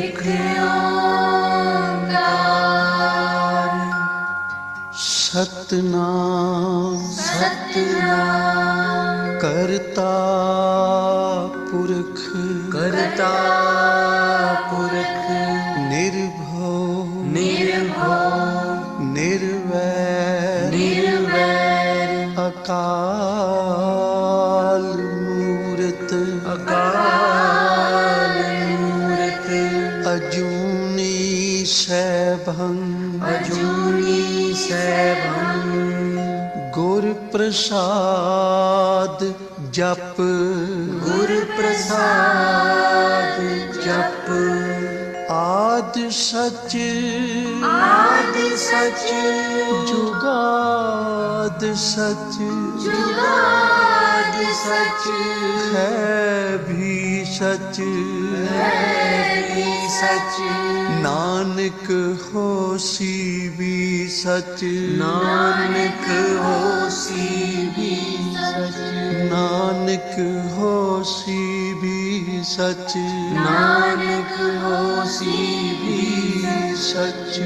एक ओंकार सतनाम सतनाम करता पुरख करता पुरख निर्भव निर्भव निर्वैर निर्वैर अकाल मूरत अकाल मूरत अजूनी सैभं अजूनी सैभं गुर प्रसाद जप गुर प्रसाद जप आद सच आद सच जुगाद सच जुगाद सच है भी सच है भी सच नानक होसी भी सच नानक होसी भी सच नानक होसी भी सच नानक होसी भी सच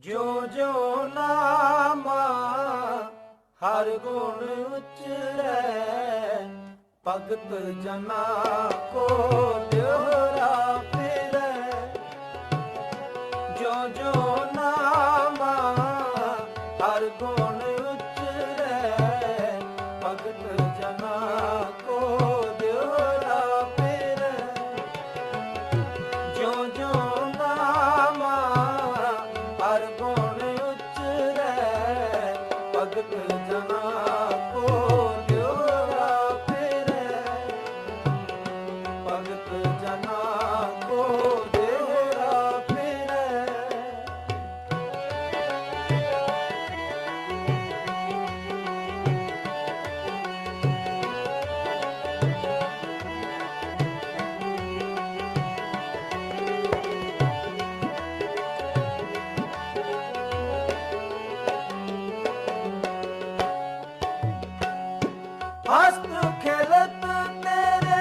ਜੋ ਜੋ ਨਾਮਾ ਹਰ ਗੁਣ ਉਚਰੈ ਭਗਤ ਜਨਾ ਕੋ ਦਿਹਰਾ ਫਿਰੈ ਜੋ ਜੋ ਨਾਮਾ ਹਰ ਗੁਣ ਉਚਰੈ ਭਗਤ ਜਨਾ ਕੋ ਦਿਹਰਾ ਫਿਰੈ ਜੋ ਜੋ ਨਾਮਾ ਹਰ ਗੁਣ ਉਚਰੈ ਭਗਤ ਜਨਾ ਕੋ ਦਿਉਰਾ ਫਿਰੈ ਭਗਤ ਜਨਾ ਕੋ ਦਿਉਰਾ ਫਿਰੈ ਹਸਤ ਖੇਲਤ ਤੇਰੇ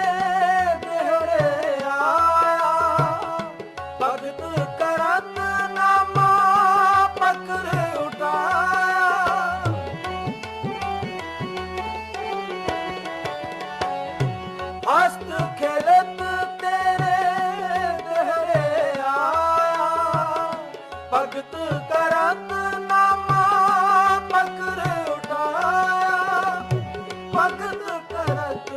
ਦਿਹੜੇ ਆਇਆ ਭਗਤ ਕਰਤ ਨਾਮਾ ਪਕੜ ਉਠਾਇਆ ਹਸਤ ਖੇਲਤ ਤੇਰੇ ਦਿਹੜੇ ਆਇਆ ਭਗਤ ਕਰਤ ਨਾਮਾ ਪਕੜ ਉਠਾਇਆ ਭਗਤ ਕਰਤ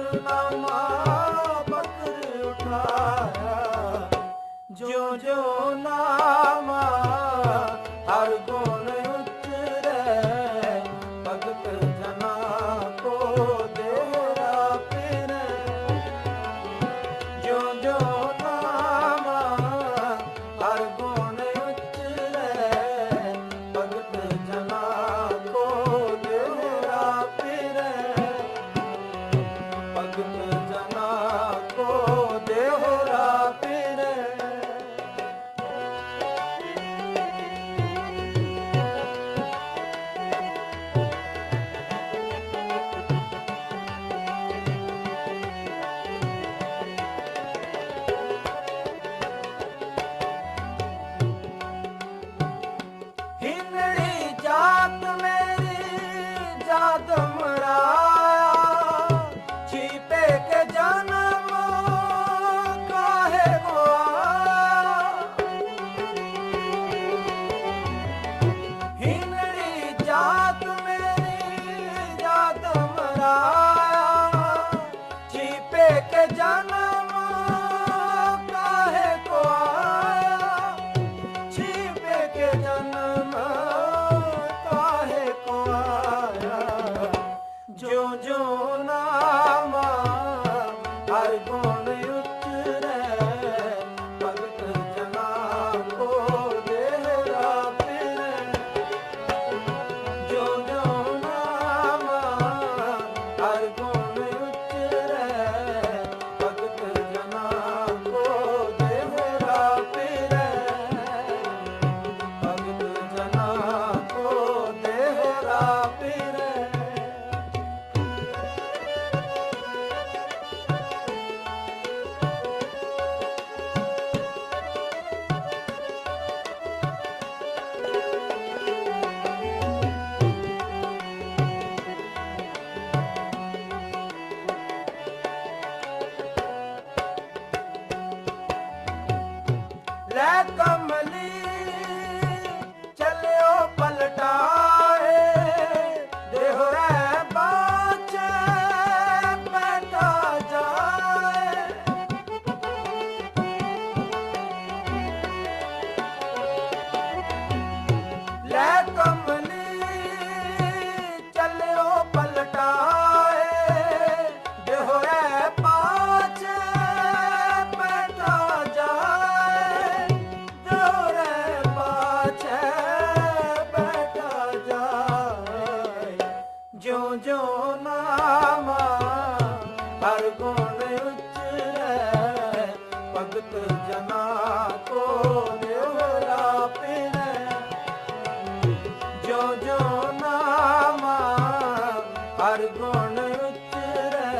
हर गुण उचरै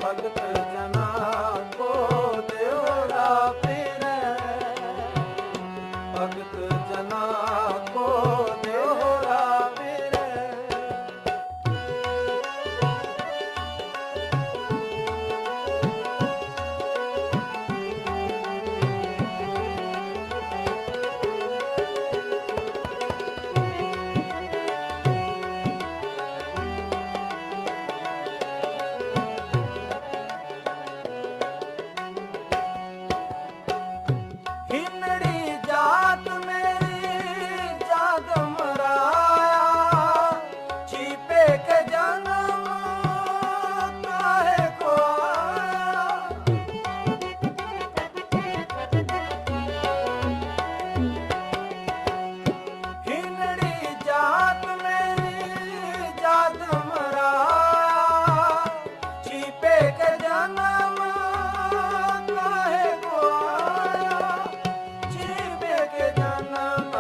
भगत जना को देवरा फिरै भगत जना को देवरा फिरै हिनड़ी जात मेरी जाग मराया छिपे के जन्म काहे को आया हिनड़ी जात मेरी जाग मराया छिपे के जन्म काहे को आया छिपे के जन्म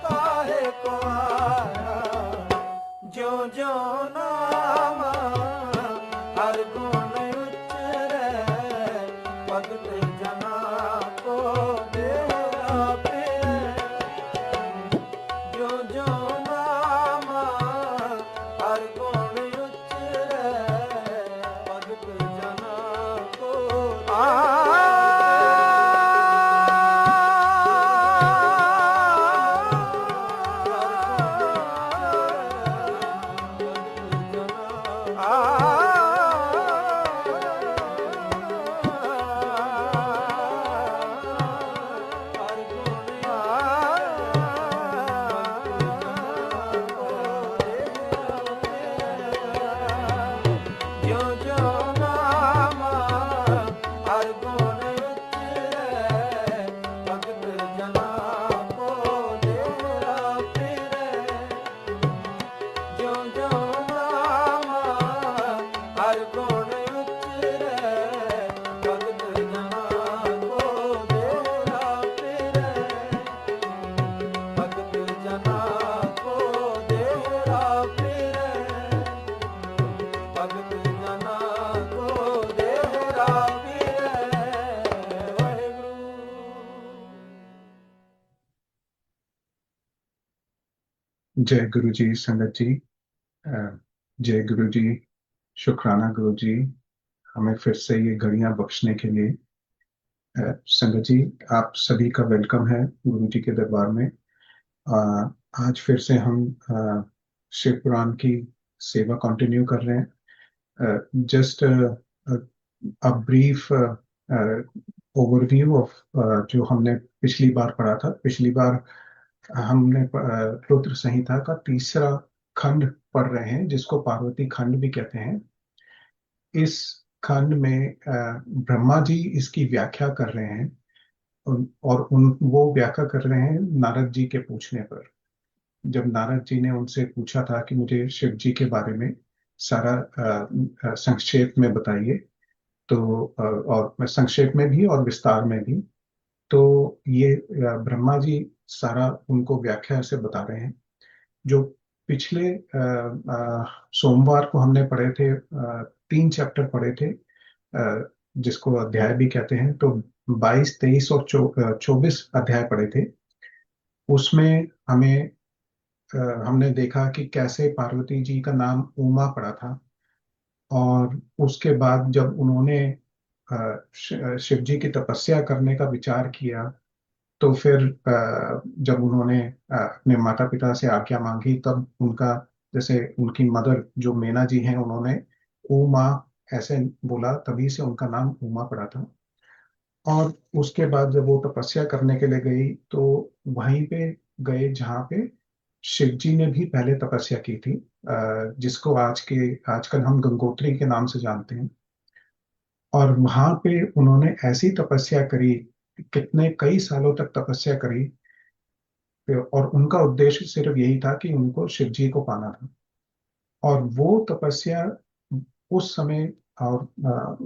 काहे को आया जो जो नाम हर गुण उचरै भगत जना को देवरा फिरै जो जो नाम हर गुण उचरै भगत जना को जो जो नाम हर गुण उचरै भगत जना को देवरा फिरै जो जो नाम हर गुण उचरै भगत जना को देवरा फिरै भगत जना को देवरा फिरै भगत जना को देवरा फिरै वाहिगुरू जय गुरु जी संगत जी। जय गुरु जी, शुक्राना गुरु जी हमें फिर से ये घड़ियां बख्शने के लिए। संगत जी आप सभी का वेलकम है गुरु जी के दरबार में। आज फिर से हम शिव पुराण की सेवा कंटिन्यू कर रहे हैं। Just a brief overview of जो हमने पिछली बार पढ़ा था। पिछली बार हमने रुद्र संहिता का तीसरा खंड पढ़ रहे हैं जिसको पार्वती खंड भी कहते हैं। इस खंड में ब्रह्मा जी इसकी व्याख्या कर रहे हैं और वो व्याख्या कर रहे हैं नारद जी के पूछने पर। जब नारद जी ने उनसे पूछा था कि मुझे शिव जी के बारे में सारा संक्षेप में बताइए, तो और संक्षेप में भी और विस्तार में भी, तो ये ब्रह्मा जी सारा उनको व्याख्या से बता रहे हैं। जो पिछले सोमवार को हमने पढ़े थे, 3 चैप्टर पढ़े थे जिसको अध्याय भी कहते हैं, तो 22, 23 और 24 अध्याय पढ़े थे। उसमें हमने देखा कि कैसे पार्वती जी का नाम उमा पड़ा था, और उसके बाद जब उन्होंने शिव जी की तपस्या करने का विचार किया, तो फिर जब उन्होंने अपने माता पिता से आज्ञा मांगी, तब उनका, जैसे उनकी मदर जो मैना जी हैं, उन्होंने उमा ऐसे बोला, तभी से उनका नाम उमा पड़ा था। और उसके बाद जब वो तपस्या करने के लिए गई, तो वहीं पे गए जहाँ पे शिव जी ने भी पहले तपस्या की थी, जिसको आजकल हम गंगोत्री के नाम से जानते हैं। और वहां पे उन्होंने ऐसी तपस्या करी, कई सालों तक तपस्या करी, और उनका उद्देश्य सिर्फ यही था कि उनको शिव जी को पाना था। और वो तपस्या उस समय और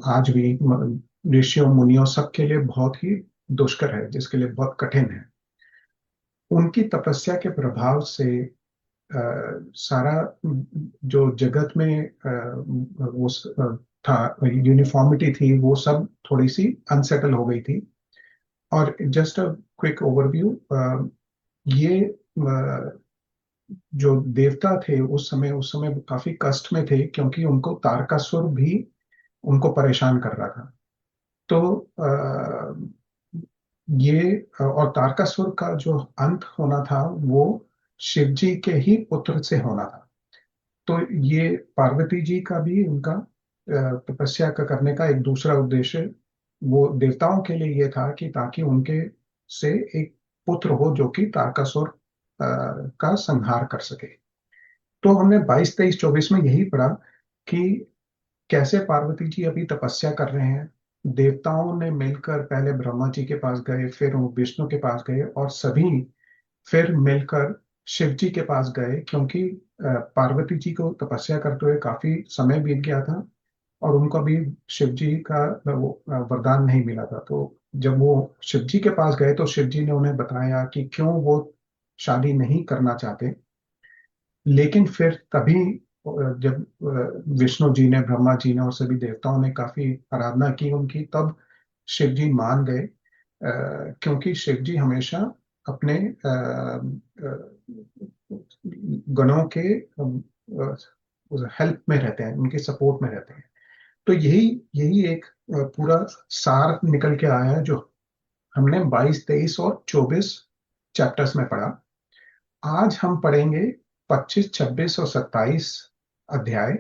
आज भी ऋषियों मुनियों सबके लिए बहुत ही दुष्कर है, जिसके लिए बहुत कठिन है। उनकी तपस्या के प्रभाव से सारा जो जगत में वो था, यूनिफॉर्मिटी थी, वो सब थोड़ी सी अनसेटल हो गई थी। और जस्ट अ क्विक ओवरव्यू, ये जो देवता थे उस समय काफी कष्ट में थे, क्योंकि उनको तारकासुर भी उनको परेशान कर रहा था। तो और तारकासुर का जो अंत होना था वो शिव जी के ही पुत्र से होना था। तो ये पार्वती जी का भी उनका तपस्या का करने का एक दूसरा उद्देश्य वो देवताओं के लिए ये था कि ताकि उनके से एक पुत्र हो जो कि तारकासुर का संहार कर सके। तो हमने 22, 23, 24 में यही पढ़ा कि कैसे पार्वती जी अभी तपस्या कर रहे हैं। देवताओं ने मिलकर पहले ब्रह्मा जी के पास गए, फिर वो विष्णु के पास गए, और सभी फिर मिलकर शिव जी के पास गए, क्योंकि पार्वती जी को तपस्या करते हुए काफी समय बीत गया था और उनको अभी शिव जी का वो वरदान नहीं मिला था। तो जब वो शिव जी के पास गए तो शिव जी ने उन्हें बताया कि क्यों वो शादी नहीं करना चाहते। लेकिन फिर तभी जब विष्णु जी ने, ब्रह्मा जी ने और सभी देवताओं ने काफी आराधना की उनकी, तब शिव जी मान गए, क्योंकि शिव जी हमेशा अपने गणों के हेल्प में रहते हैं, उनके सपोर्ट में रहते हैं। तो यही यही एक पूरा सार निकल के आया है जो हमने 22, 23 और 24 चैप्टर्स में पढ़ा। आज हम पढ़ेंगे 25, 26 और 27 अध्याय,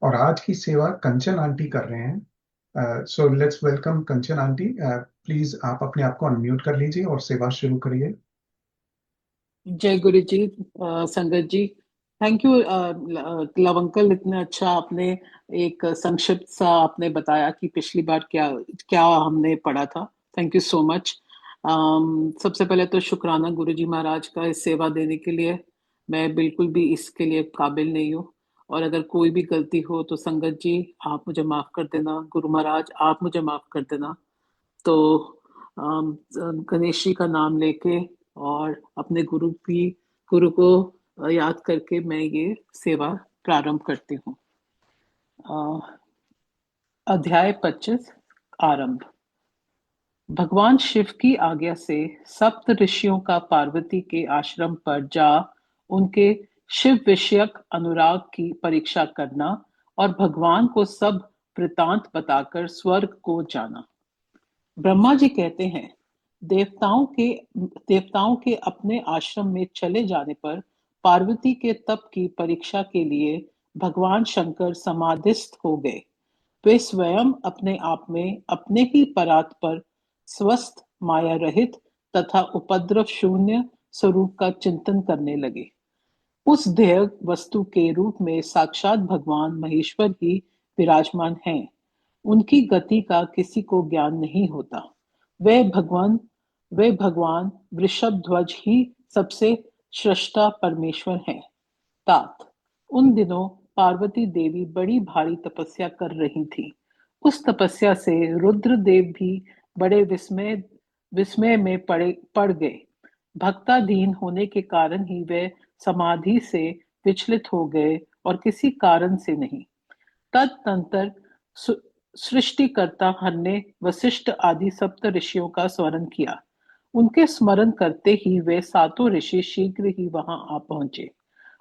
और आज की सेवा कंचन आंटी कर रहे हैं। So let's welcome Kanchan aunty. Please आप अपने आप को अनम्यूट कर लीजिए और सेवा शुरू करिए। जय गुरु जी। संगत जी, थैंक यू लव अंकल, इतना अच्छा आपने एक संक्षिप्त सा आपने बताया कि पिछली बार क्या क्या हमने पढ़ा था। Thank you so much. सबसे पहले तो शुक्राना गुरु जी महाराज का इस सेवा देने के लिए। मैं बिल्कुल भी इसके लिए काबिल नहीं हूँ, और अगर कोई भी गलती हो तो संगत जी आप मुझे माफ कर देना, गुरु महाराज आप मुझे माफ कर देना। तो गणेश जी का नाम लेके और अपने गुरु को याद करके मैं ये सेवा प्रारंभ करती हूँ। अध्याय 25 आरंभ। भगवान शिव की आज्ञा से सप्त ऋषियों का पार्वती के आश्रम पर जा उनके शिव विषयक अनुराग की परीक्षा करना और भगवान को सब वृतांत बताकर स्वर्ग को जाना। ब्रह्मा जी कहते हैं, देवताओं के अपने आश्रम में चले जाने पर पार्वती के तप की परीक्षा के लिए भगवान शंकर समाधिस्थ हो गए। वे स्वयं अपने आप में अपने ही परात पर स्वस्थ, माया रहित तथा उपद्रव शून्य स्वरूप का चिंतन करने लगे। उस ध्येय वस्तु के रूप में साक्षात भगवान महेश्वर ही विराजमान हैं। उनकी गति का किसी को ज्ञान नहीं होता। वे भगवान वृषभ ध्वज ही सबसे सृष्टा परमेश्वर हैं। तात उन दिनों पार्वती देवी बड़ी भारी तपस्या कर रही थी। उस तपस्या से रुद्रदेव भी बड़े विस्मय में पड़ गए। भक्ताधीन होने के कारण ही वे समाधि से विचलित हो गए और किसी कारण से नहीं। तदनंतर सृष्टिकर्ता हर ने वशिष्ठ आदि सप्त ऋषियों का स्मरण किया। उनके स्मरण करते ही वे सातों ऋषि शीघ्र ही वहां आ पहुंचे।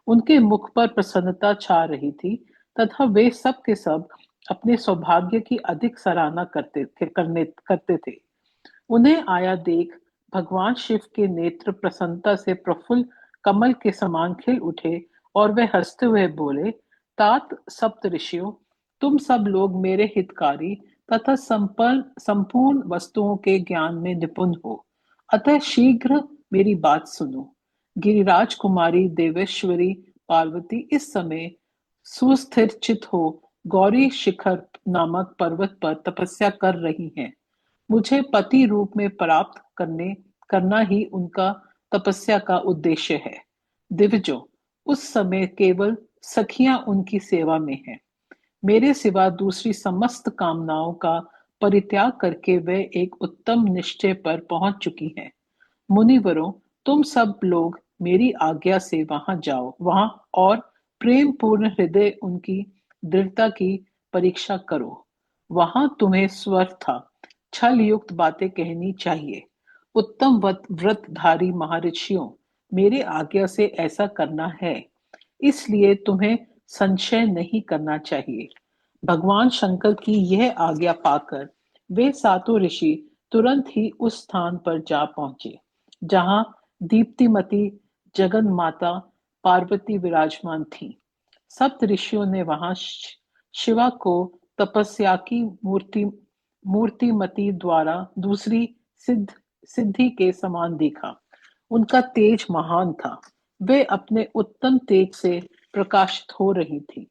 उनके मुख पर प्रसन्नता छा रही थी तथा वे सब के सब अपने सौभाग्य की अधिक सराहना करते थे। उन्हें आया देख भगवान शिव के नेत्र प्रसन्नता से प्रफुल्ल कमल के समान खिल उठे और वे हंसते हुए बोले, तात सप्त ऋषियों, तुम सब लोग मेरे हितकारी तथा संपूर्ण वस्तुओं के ज्ञान में निपुण हो, अतः शीघ्र मेरी बात सुनो। गिरिराज कुमारी देवेश्वरी पार्वती इस समय सुस्थिर चित हो गौरी शिखर नामक पर्वत पर तपस्या कर रही हैं। मुझे पति रूप में प्राप्त करना ही उनका तपस्या का उद्देश्य है। दिव्यजों, उस समय केवल सखियां उनकी सेवा में हैं। मेरे सिवा दूसरी समस्त कामनाओं का परित्याग करके वे एक उत्तम निश्चय पर पहुंच चुकी हैं। मुनिवरों, तुम सब लोग मेरी आज्ञा से वहां जाओ, वहां और प्रेम पूर्ण हृदय उनकी दृढ़ता की परीक्षा करो। वहां तुम्हें स्वस्था छल युक्त बातें कहनी चाहिए। उत्तम व्रतधारी महर्षियों, मेरे आज्ञा से ऐसा करना है, इसलिए तुम्हें संशय नहीं करना चाहिए। भगवान शंकर की यह आज्ञा पाकर वे सातों ऋषि तुरंत ही उस स्थान पर जा पहुंचे जहां दीप्तिमती जगन माता पार्वती विराजमान थी। सप्त ऋषियों ने वहां शिवा को तपस्या की मूर्तिमती द्वारा दूसरी सिद्धि के समान देखा। उनका तेज महान था। वे अपने उत्तम तेज से प्रकाशित हो रही थी।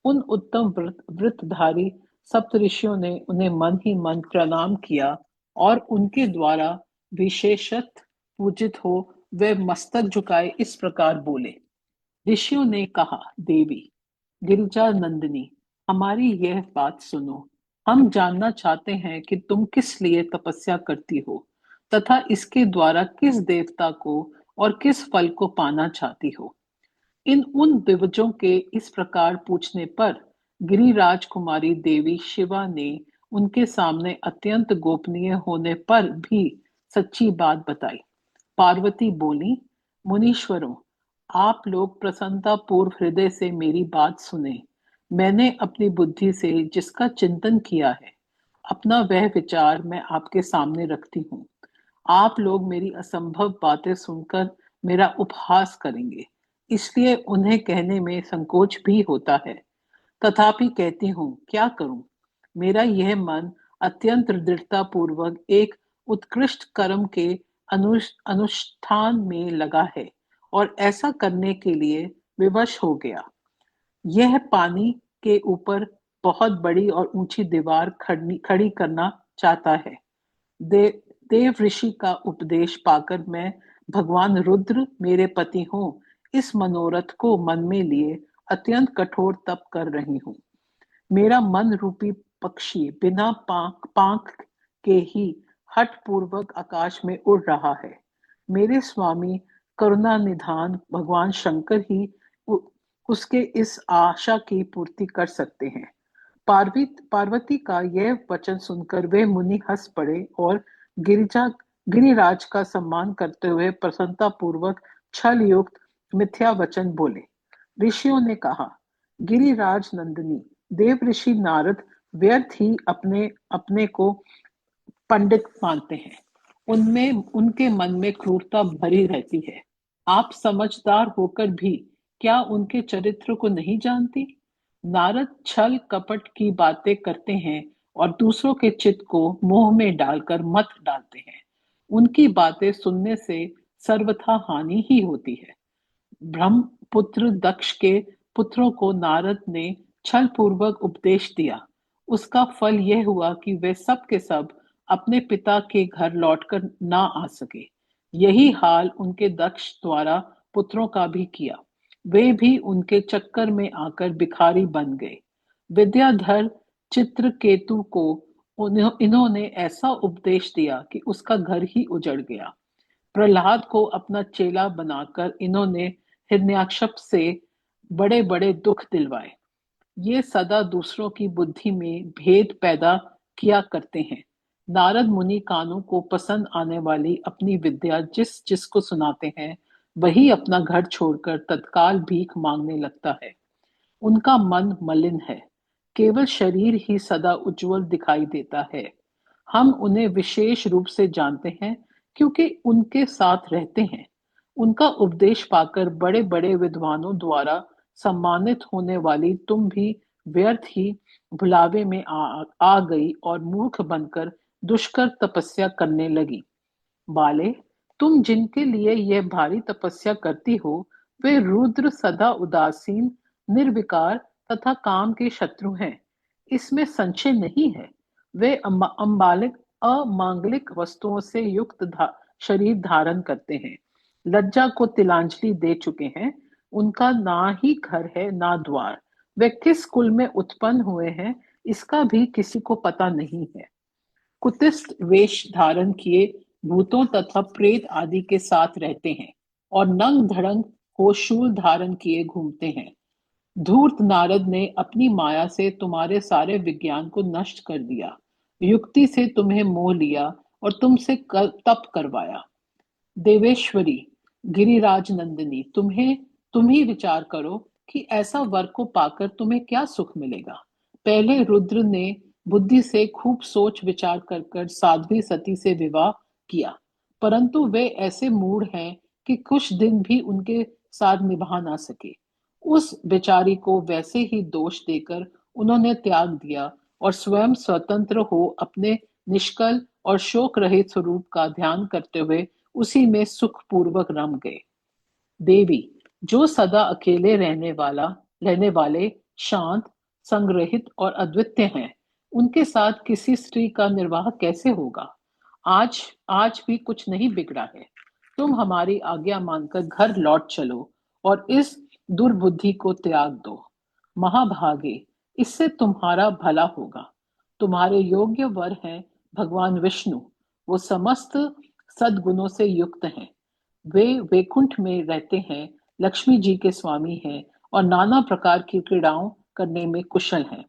उन उत्तम व्रतधारी सप्तऋषियों ने उन्हें मन ही मन प्रणाम किया और उनके द्वारा विशेषत पूजित हो वे मस्तक झुकाए इस प्रकार बोले। ऋषियों ने कहा, देवी गिरिजा नंदिनी, हमारी यह बात सुनो। हम जानना चाहते हैं कि तुम किस लिए तपस्या करती हो तथा इसके द्वारा किस देवता को और किस फल को पाना चाहती हो। इन उन दिवजों के इस प्रकार पूछने पर गिरिराज कुमारी देवी शिवा ने उनके सामने अत्यंत गोपनीय होने पर भी सच्ची बात बताई। पार्वती बोली, मुनीश्वरों, आप लोग प्रसन्नता पूर्व हृदय से मेरी बात सुने। मैंने अपनी बुद्धि से जिसका चिंतन किया है, अपना वह विचार मैं आपके सामने रखती हूँ। आप लोग मेरी असंभव बातें सुनकर मेरा उपहास करेंगे, इसलिए उन्हें कहने में संकोच भी होता है। तथापि कहती हूँ, क्या करूं? मेरा यह मन अत्यंत दृढ़ता पूर्वक एक उत्कृष्ट कर्म के अनुष्ठान में लगा है और ऐसा करने के लिए विवश हो गया। यह पानी के ऊपर बहुत बड़ी और ऊंची दीवार खड़ी करना चाहता है। देव ऋषि का उपदेश पाकर मैं भगवान रुद्र मेरे पति हूँ, इस मनोरथ को मन में लिए अत्यंत कठोर तप कर रही हूँ। मेरा मन रूपी पक्षी बिना पांख के ही हठ पूर्वक आकाश में उड़ रहा है। मेरे स्वामी करुणा निधान भगवान शंकर ही उसके इस आशा की पूर्ति कर सकते हैं। पार्वती का यह वचन सुनकर वे मुनि हंस पड़े और गिरिराज का सम्मान करते हुए प्रसन्नता पूर्वक छल युक्त मिथ्या वचन बोले। ऋषियों ने कहा, गिरिराज नंदिनी, देव ऋषि नारद व्यर्थ ही अपने अपने को पंडित मानते हैं। उनमें उनके मन में क्रूरता भरी रहती है। आप समझदार होकर भी क्या उनके चरित्र को नहीं जानती? नारद छल कपट की बातें करते हैं और दूसरों के चित्त को मोह में डालकर मत डालते हैं। उनकी बातें सुनने से सर्वथा हानि ही होती है। ब्रह्मपुत्र दक्ष के पुत्रों को नारद ने छल पूर्वक उपदेश दिया। उसका फल यह हुआ कि वे सब के सब अपने पिता के घर लौटकर ना आ सके। यही हाल उनके दक्ष द्वारा पुत्रों का भी किया। वे भी उनके चक्कर में आकर भिखारी बन गए। विद्याधर चित्रकेतु को इन्होंने ऐसा उपदेश दिया कि उसका घर ही उजड़ गया। प्रहलाद को अपना चेला बनाकर इन्होंने हिरण्याकश्यप से बड़े बड़े दुख दिलवाए। ये सदा दूसरों की बुद्धि में भेद पैदा किया करते हैं। नारद मुनि कानों को पसंद आने वाली अपनी विद्या जिसको सुनाते हैं, वही अपना घर छोड़कर तत्काल भीख मांगने लगता है। उनका मन मलिन है, केवल शरीर ही सदा उज्जवल दिखाई देता है। हम उन्हें विशेष रूप से जानते हैं क्योंकि उनके साथ रहते हैं। उनका उपदेश पाकर बड़े बड़े विद्वानों द्वारा सम्मानित होने वाली तुम भी व्यर्थ ही भुलावे में आ गई और मूर्ख बनकर दुष्कर तपस्या करने लगी। बाले, तुम जिनके लिए यह भारी तपस्या करती हो, वे रुद्र सदा उदासीन, निर्विकार तथा काम के शत्रु हैं। इसमें संशय नहीं है। वे अमांगलिक वस्तुओं से युक्त शरीर धारण करते हैं, लज्जा को तिलांजलि दे चुके हैं। उनका ना ही घर है ना द्वार। वे किस कुल में उत्पन्न हुए हैं इसका भी किसी को पता नहीं है। कुत्सित वेश धारण किए भूतों तथा प्रेत आदि के साथ रहते हैं और नंग धड़ंग हो शूल धारण किए घूमते हैं। धूर्त नारद ने अपनी माया से तुम्हारे सारे विज्ञान को नष्ट कर दिया, युक्ति से तुम्हें मोह लिया और तुमसे तप करवाया। देवेश्वरी, गिरिराज नंदिनी, तुम ही विचार करो कि ऐसा वर को पाकर तुम्हें क्या सुख मिलेगा। पहले रुद्र ने बुद्धि से खूब सोच विचार कर कर साध्वी सती से विवाह किया, परंतु वे ऐसे मूढ़ हैं कि कुछ दिन भी उनके साथ निभा ना सके। उस बेचारी को वैसे ही दोष देकर उन्होंने त्याग दिया और स्वयं स्वतंत्र हो अपने निष्कल और शोक रहित स्वरूप का ध्यान करते हुए उसी में सुखपूर्वक रम गए। देवी, जो सदा अकेले रहने वाले, शांत, संग्रहित और अद्वितीय हैं, उनके साथ किसी स्त्री का निर्वाह कैसे होगा। आज आज भी कुछ नहीं बिगड़ा है। तुम हमारी आज्ञा मानकर घर लौट चलो और इस दुर्बुद्धि को त्याग दो। महाभागे, इससे तुम्हारा भला होगा। तुम्हारे योग्य वर हैं भगवान विष्णु। वो समस्त सद्गुणों से युक्त हैं। वे वैकुंठ में रहते हैं, लक्ष्मी जी के स्वामी हैं और नाना प्रकार की क्रीड़ाओं करने में कुशल हैं।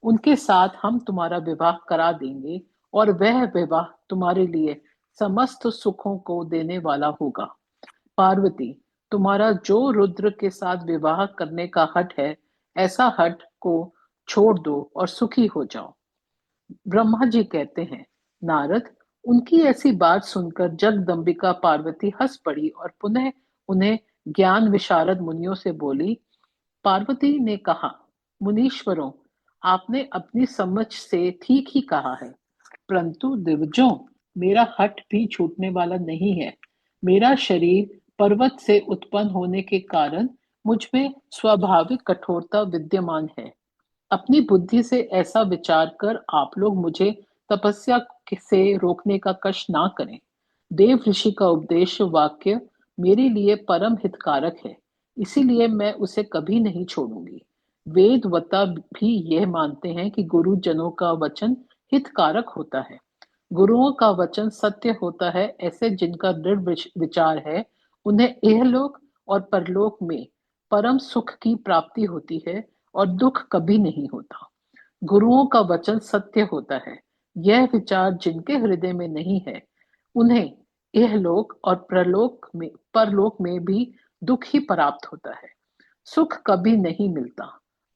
उनके साथ हम तुम्हारा विवाह करा देंगे और वह विवाह तुम्हारे लिए समस्त सुखों को देने वाला होगा। पार्वती, तुम्हारा जो रुद्र के साथ विवाह करने का हठ है, ऐसा हठ को छोड़ दो और सुखी हो जाओ। ब्रह्मा जी कहते हैं, नारद, उनकी ऐसी बात सुनकर जगदम्बिका पार्वती हंस पड़ी और पुनः उन्हें ज्ञान विशारद मुनियों से बोली। पार्वती ने कहा, मुनीश्वरों, आपने अपनी समझ से ठीक ही कहा है, परंतु दिव्यों, मेरा हठ भी छूटने वाला नहीं है। मेरा शरीर पर्वत से उत्पन्न होने के कारण मुझ में स्वाभाविक कठोरता विद्यमान है। अपनी बुद्धि से ऐसा विचार कर आप लोग मुझे तपस्या से रोकने का कष्ट ना करें। देव ऋषि का उपदेश वाक्य मेरे लिए परम हितकारक है, इसीलिए मैं उसे कभी नहीं छोड़ूंगी। वेदवता भी यह मानते हैं कि गुरुजनों का वचन हितकारक होता है। गुरुओं का वचन सत्य होता है। ऐसे जिनका दृढ़ विचार है, उन्हें इहलोक और परलोक में परम सुख की प्राप्ति होती है और दुख कभी नहीं होता। गुरुओं का वचन सत्य होता है। यह विचार जिनके हृदय में नहीं है, उन्हें इहलोक और परलोक में भी दुख ही प्राप्त होता है, सुख कभी नहीं मिलता।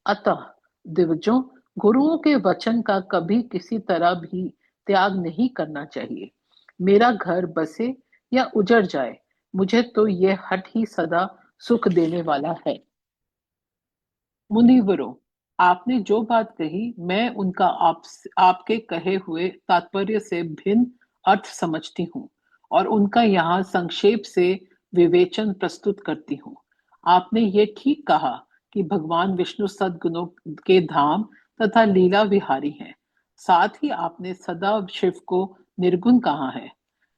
अतः दिव्यों, गुरुओं के वचन का कभी किसी तरह भी त्याग नहीं करना चाहिए। मेरा घर बसे या उजड़ जाए, मुझे तो यह हठ ही सदा सुख देने वाला है। मुनिवरों, आपने जो बात कही, मैं उनका आपके कहे हुए तात्पर्य से भिन्न अर्थ समझती हूँ और उनका यहाँ संक्षेप से विवेचन प्रस्तुत करती हूँ। आपने ये ठीक कहा कि भगवान विष्णु सद्गुणों के धाम तथा लीला विहारी हैं। साथ ही आपने सदा शिव को निर्गुण कहा है।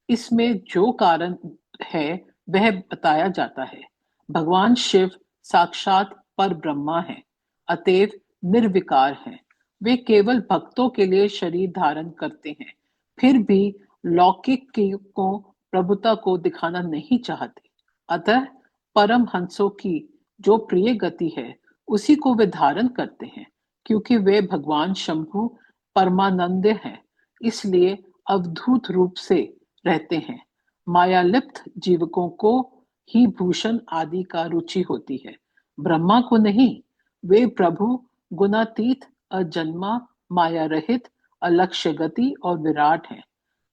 इसमें जो कारण है वह बताया जाता है। भगवान शिव साक्षात पर ब्रह्मा है, अतएव निर्विकार हैं। वे केवल भक्तों के लिए शरीर धारण करते हैं, फिर भी लौकिक को प्रभुता को दिखाना नहीं चाहते। अतः परम हंसों की जो प्रिय गति है, उसी को वे धारण करते हैं, क्योंकि वे भगवान शंभु परमानंद हैं, इसलिए अवधूत रूप से रहते हैं। मायालिप्त जीवकों को ही भूषण आदि का रुचि होती है, ब्रह्मा को नहीं। वे प्रभु गुणातीत, अजन्मा, माया रहित, अलक्ष्य गति और विराट हैं।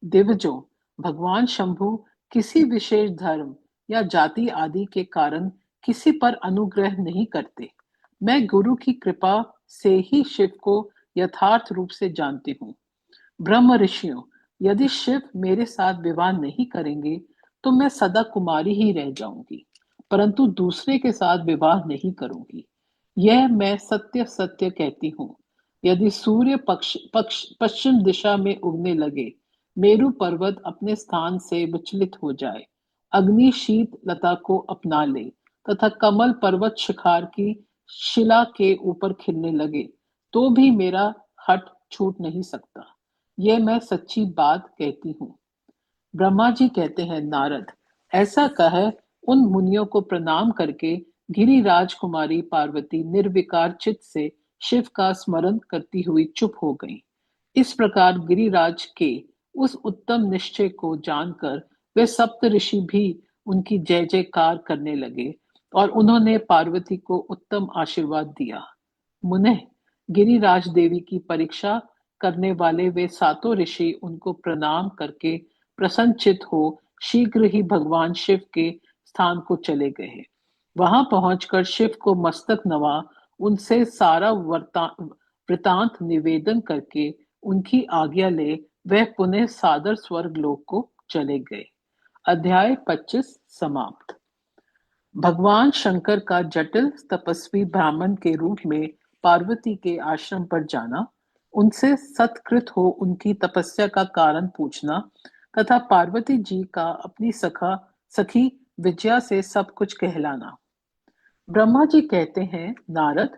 दिव्यों, भगवान शंभु किसी विशेष धर्म या जाति आदि के कारण किसी पर अनुग्रह नहीं करते। मैं गुरु की कृपा से ही शिव को यथार्थ रूप से जानती हूँ। ब्रह्म ऋषियों, यदि शिव मेरे साथ विवाह नहीं करेंगे तो मैं सदा कुमारी ही रह जाऊंगी, परंतु दूसरे के साथ विवाह नहीं करूंगी। यह मैं सत्य सत्य कहती हूँ। यदि सूर्य पश्चिम दिशा में उगने लगे, मेरु पर्वत अपने स्थान से विचलित हो जाए, अग्नि शीत लता को अपना ले तथा कमल पर्वत शिखर की शिला के ऊपर खिलने लगे, तो भी मेरा हठ छूट नहीं सकता। यह मैं सच्ची बात कहती हूँ। ब्रह्मा जी कहते हैं, नारद, ऐसा कह उन मुनियों को प्रणाम करके गिरिराज कुमारी पार्वती निर्विकार चित्त से शिव का स्मरण करती हुई चुप हो गई। इस प्रकार गिरिराज के उस उत्तम निश्चय को जानकर वे सप्त ऋषि भी उनकी जय जयकार करने लगे और उन्होंने पार्वती को उत्तम आशीर्वाद दिया। मुने, गिरिराज देवी की परीक्षा करने वाले वे सातों ऋषि उनको प्रणाम करके प्रसन्नचित हो शीघ्र ही भगवान शिव के स्थान को चले गए। वहां पहुंचकर शिव को मस्तक नवा उनसे सारा वृतांत निवेदन करके उनकी आज्ञा ले वह पुनः सादर स्वर्ग लोक को चले गए। अध्याय 25 समाप्त। भगवान शंकर का जटिल तपस्वी ब्राह्मण के रूप में पार्वती के आश्रम पर जाना, उनसे सत्कृत हो उनकी तपस्या का कारण पूछना तथा पार्वती जी का अपनी सखी विजया से सब कुछ कहलाना। ब्रह्मा जी कहते हैं, नारद,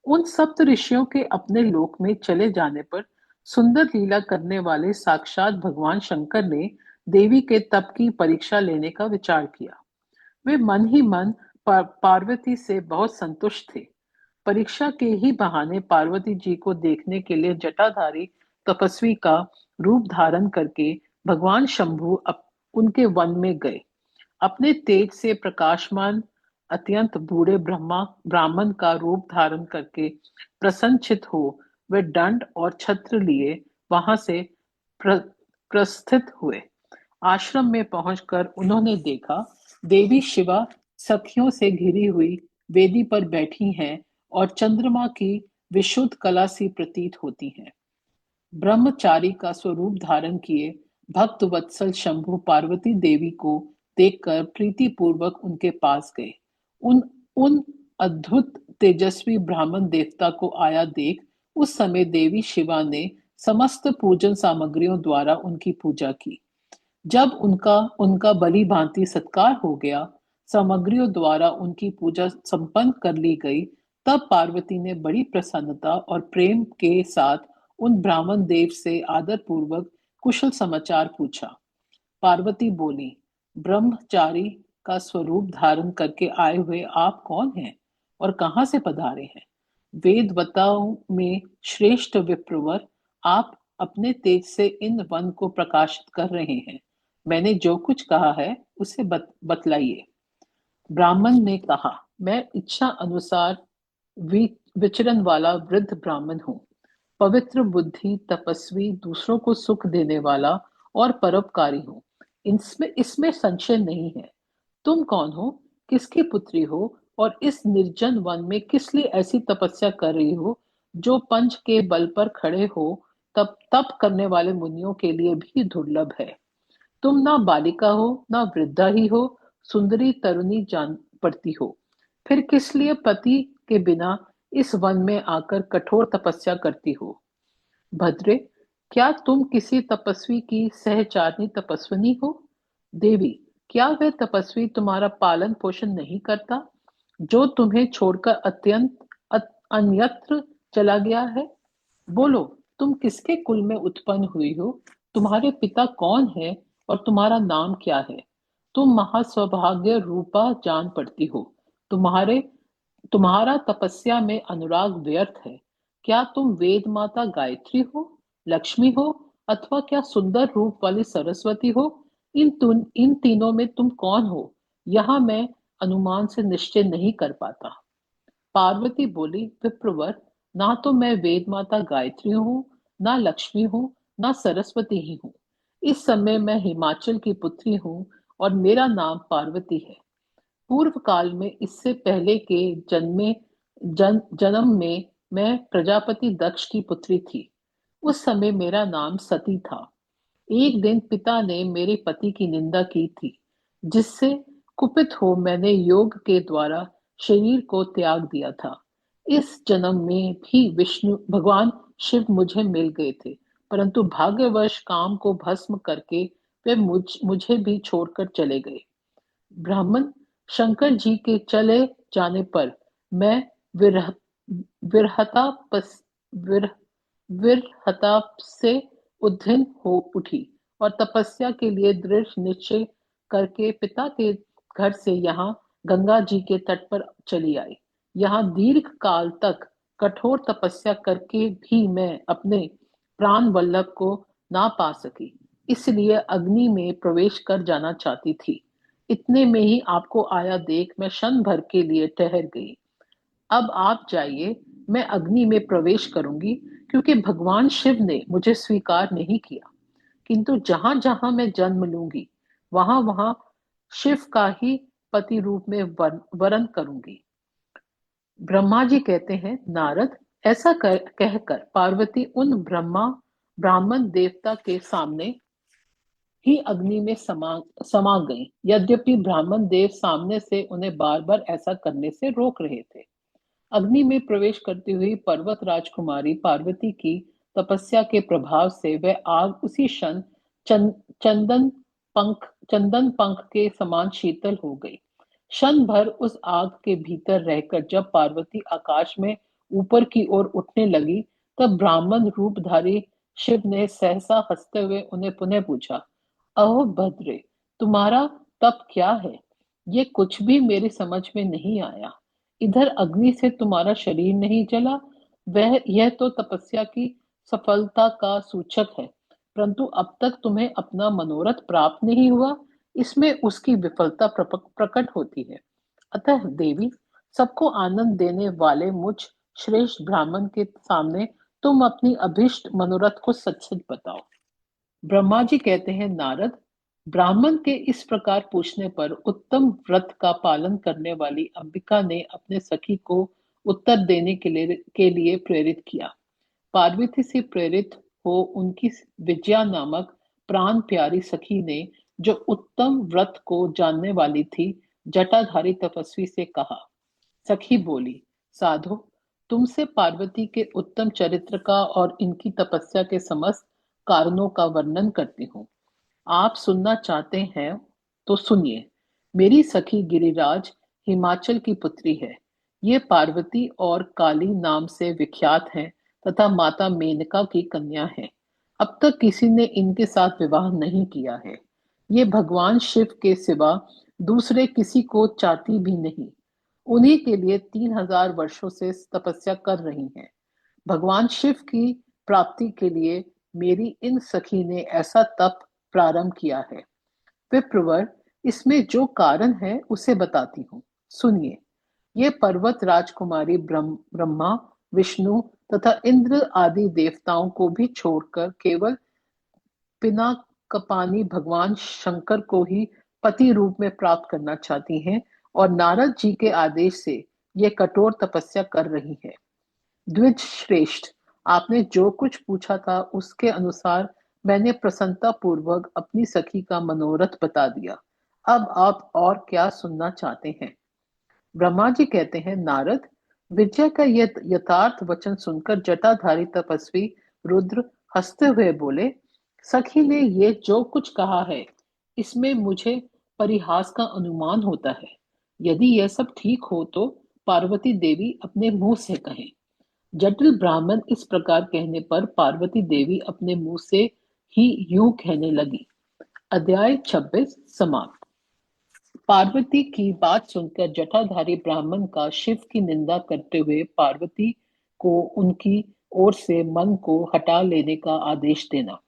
उन सप्त ऋषियों के अपने लोक में चले जाने पर सुंदर लीला करने वाले साक्षात भगवान शंकर ने देवी के तप की परीक्षा लेने का विचार किया। वे मन ही मन पार्वती से बहुत संतुष्ट थे। परीक्षा के ही बहाने पार्वती जी को देखने के लिए जटाधारी तपस्वी का रूप धारण करके भगवान शंभु उनके वन में गए। अपने तेज से प्रकाशमान अत्यंत बूढ़े ब्राह्मण का रूप धारण करके प्रसन्नचित हो वे दंड और छत्र लिए वहां से प्रस्थित हुए। आश्रम में पहुंचकर उन्होंने देखा देवी शिवा सखियों से घिरी हुई वेदी पर बैठी हैं और चंद्रमा की विशुद्ध कला सी प्रतीत होती हैं। ब्रह्मचारी का स्वरूप धारण किए भक्त वत्सल शंभु पार्वती देवी को देखकर प्रीति पूर्वक उनके पास गए। उन उन अद्भुत तेजस्वी ब्राह्मण देवता को आया देख उस समय देवी शिवा ने समस्त पूजन सामग्रियों द्वारा उनकी पूजा की। जब उनका भली भांति सत्कार हो गया, सामग्रियों द्वारा उनकी पूजा संपन्न कर ली गई, तब पार्वती ने बड़ी प्रसन्नता और प्रेम के साथ उन ब्राह्मण देव से आदर पूर्वक कुशल समाचार पूछा। पार्वती बोली, ब्रह्मचारी का स्वरूप धारण करके आए हुए आप कौन हैं और कहां से पधारे हैं? वेदवताओं में श्रेष्ठ विप्रवर, आप अपने तेज से इन वन को प्रकाशित कर रहे हैं। मैंने जो कुछ कहा है उसे बतलाइए। ब्राह्मण ने कहा, मैं इच्छा अनुसार विचरण वाला वृद्ध ब्राह्मण हूँ, पवित्र बुद्धि, तपस्वी, दूसरों को सुख देने वाला और परोपकारी हूँ। इसमें संशय नहीं है। तुम कौन हो, किसकी पुत्री हो और इस निर्जन वन में किस लिए ऐसी तपस्या कर रही हो जो पंच के बल पर खड़े हो तप करने वाले मुनियों के लिए भी दुर्लभ है। तुम ना बालिका हो ना वृद्धा ही हो, सुंदरी तरुणी जान पड़ती हो, फिर किस लिए पति के बिना इस वन में आकर कठोर तपस्या करती हो? भद्रे, क्या तुम किसी तपस्वी की सहचारिणी तपस्विनी हो? देवी, क्या वह तपस्वी तुम्हारा पालन पोषण नहीं करता, जो तुम्हें छोड़कर अत्यंत अन्यत्र चला गया है? बोलो, तुम किसके कुल में उत्पन्न हुई हो? तुम्हारे पिता कौन है और तुम्हारा नाम क्या है? तुम महासौभाग्य रूपा जान पड़ती हो। तुम्हारा तपस्या में अनुराग व्यर्थ है। क्या तुम वेद माता गायत्री हो, लक्ष्मी हो, अथवा क्या सुंदर रूप वाली सरस्वती हो? इन तीनों में तुम कौन हो, यह मैं अनुमान से निश्चय नहीं कर पाता। पार्वती बोली, विप्रवर, ना तो मैं वेद माता गायत्री हूँ, ना लक्ष्मी हूँ, ना सरस्वती ही हूँ। इस समय मैं हिमाचल की पुत्री हूँ और मेरा नाम पार्वती है। पूर्व काल में, इससे पहले के जन्म में मैं प्रजापति दक्ष की पुत्री थी। उस समय मेरा नाम सती था। एक दिन पिता ने मेरे पति की निंदा की थी, जिससे कुपित हो मैंने योग के द्वारा शरीर को त्याग दिया था। इस जन्म में भी भगवान शिव मुझे मिल गए थे, परंतु भाग्यवश काम को भस्म करके वे मुझे भी छोड़कर चले गए। ब्राह्मण, शंकर जी के चले जाने पर मैं विरहताप से उद्विग्न हो उठी और तपस्या के लिए दृढ़ निश्चय करके पिता के घर से यहाँ गंगा जी के तट पर चली आई। यहाँ दीर्घ काल तक कठोर तपस्या करके भी मैं अपने प्राण वल्लभ को ना पा सकी, इसलिए अग्नि में प्रवेश कर जाना चाहती थी। इतने में ही आपको आया देख मैं क्षण भर के लिए ठहर गई। अब आप जाइए, मैं अग्नि में प्रवेश करूंगी, क्योंकि भगवान शिव ने मुझे स्वीकार नहीं किया। किंतु जहां जहां मैं जन्म लूंगी, वहां वहां शिव का ही पति रूप में वरण करूंगी। ब्रह्मा जी कहते हैं, नारद, ऐसा कहकर पार्वती उन ब्राह्मण देवता के सामने ही अग्नि में समा गई। यद्यपि ब्राह्मण देव सामने से उन्हें बार बार ऐसा करने से रोक रहे थे। अग्नि में प्रवेश करती हुई पर्वत राजकुमारी पार्वती की तपस्या के प्रभाव से वह आग उसी क्षण चंदन चंदन पंख के समान शीतल हो गई। क्षण भर उस आग के भीतर रहकर जब पार्वती आकाश में ऊपर की ओर उठने लगी, तब ब्राह्मण रूपधारी शिव ने सहसा हंसते हुए उन्हें पुनः पूछा, अहो भद्रे, तुम्हारा तप क्या है? ये कुछ भी मेरी समझ में नहीं आया। इधर अग्नि से तुम्हारा शरीर नहीं जला, यह तो तपस्या की सफलता का सूचक है, परंतु अब तक तुम्हें अपना मनोरथ प्राप्त नहीं हुआ, इसमें उसकी विफलता प्रकट होती है। अतः देवी, सबको आनंद देने वाले मुझ श्रेष्ठ ब्राह्मण के सामने तुम अपनी अभिष्ट मनोरथ को सच सच बताओ। ब्रह्मा जी कहते हैं, नारद, ब्राह्मण के इस प्रकार पूछने पर उत्तम व्रत का पालन करने वाली अंबिका ने अपने सखी को उत्तर देने के लिए प्रेरित किया। पार्वती से प्रेरित हो उनकी विजया नामक प्राण प्यारी सखी ने, जो उत्तम व्रत को जानने वाली थी, जटाधारी तपस्वी से कहा। सखी बोली, साधो, तुमसे पार्वती के उत्तम चरित्र का और इनकी तपस्या के समस्त कारणों का वर्णन करती हूँ। आप सुनना चाहते हैं तो सुनिए। मेरी सखी गिरिराज हिमाचल की पुत्री है। ये पार्वती और काली नाम से विख्यात हैं तथा माता मेनका की कन्या है। अब तक किसी ने इनके साथ विवाह नहीं किया है। ये भगवान शिव के सिवा दूसरे किसी को चाहती भी नहीं। उन्हीं के लिए 3000 वर्षों से तपस्या कर रही हैं। भगवान शिव की प्राप्ति के लिए मेरी इन सखी ने ऐसा तप प्रारंभ किया है। विप्रवर, इसमें जो कारण है उसे बताती हूँ, सुनिए। ये पर्वत राजकुमारी ब्रह्मा, विष्णु तथा इंद्र आदि देवताओं को भी छोड़कर केवल पिनाकपानी भगवान शंकर को ही पति रूप में प्राप्त करना चाहती हैं और नारद जी के आदेश से ये कठोर तपस्या कर रही है। द्विज श्रेष्ठ, आपने जो कुछ पूछा था उसके अनुसार मैंने प्रसन्नता पूर्वक अपनी सखी का मनोरथ बता दिया। अब आप और क्या सुनना चाहते हैं? ब्रह्मा जी कहते हैं, नारद, विजय का यह यथार्थ वचन सुनकर जटाधारी तपस्वी रुद्र हंसते हुए बोले, सखी ने ये जो कुछ कहा है, इसमें मुझे परिहास का अनुमान होता है। यदि यह सब ठीक हो तो पार्वती देवी अपने मुंह से कहें। जटिल ब्राह्मण इस प्रकार कहने पर पार्वती देवी अपने मुंह से ही यूं कहने लगी। अध्याय 26 समाप्त। पार्वती की बात सुनकर जटाधारी ब्राह्मण का शिव की निंदा करते हुए पार्वती को उनकी ओर से मन को हटा लेने का आदेश देना।